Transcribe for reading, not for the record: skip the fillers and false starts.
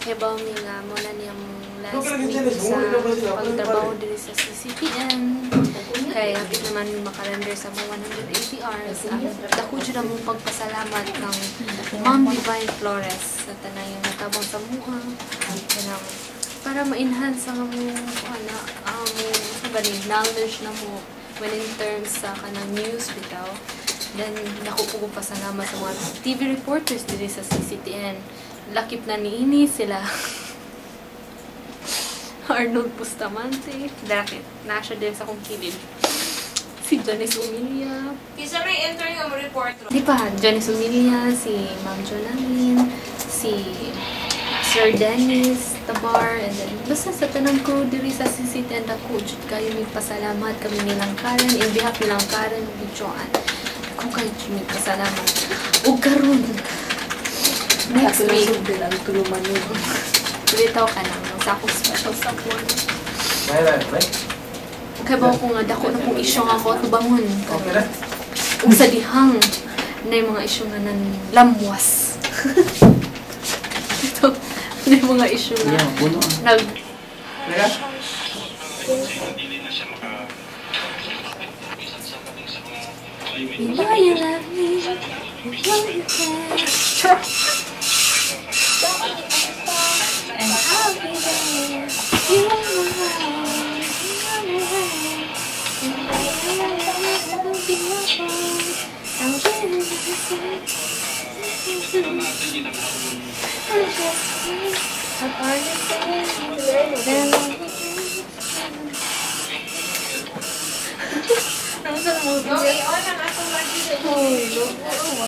nahibaw mi nga mo na niyang last week sa pagtrabaho dito sa CCTN. Kaya hapit naman yung makarender sa mga 180 hours. Dako dyan na mong pagpasalamat ng Ma'am Divine Flores sa tanay yung natabang sa muha. Para ma-enhance ang knowledge na mo when in terms sa kanang news bitaw. Then, naku po pasalamat sa mga TV reporters dito sa CCTN. Lakip na niini sila. Arnold Bustamante. Dakit. Nasya din sa kong kilid. Si Janice Umilia. Kisa may enter yung report. Di pa, Janice Umilia, si Ma'am Jonalyn, si Sir Dennis Tabar, and then basta sa tanang crew diri sa CCTN ako, jud kayo may pasalamat kami nilang Karen, in behalf nilang Karen ug Joan. Ako kayo may pasalamat. Ug karon next week ang tuluman mo. bitaw ka lang sa akong special support. Right? Kaya ba ko nga dako na kong isyo nga ako at bangon. Kung sa dihang na yung mga isyo nga nan lamwas. Ito, na yung mga isyo nga nag... You know you love me, you know you care. And I'll be there. You are my heart, you are my heart. And I'll be your boy. I'll be your boy. I'm just free. I'm honest and I'm gonna move. Okay, on ang atong lagi sa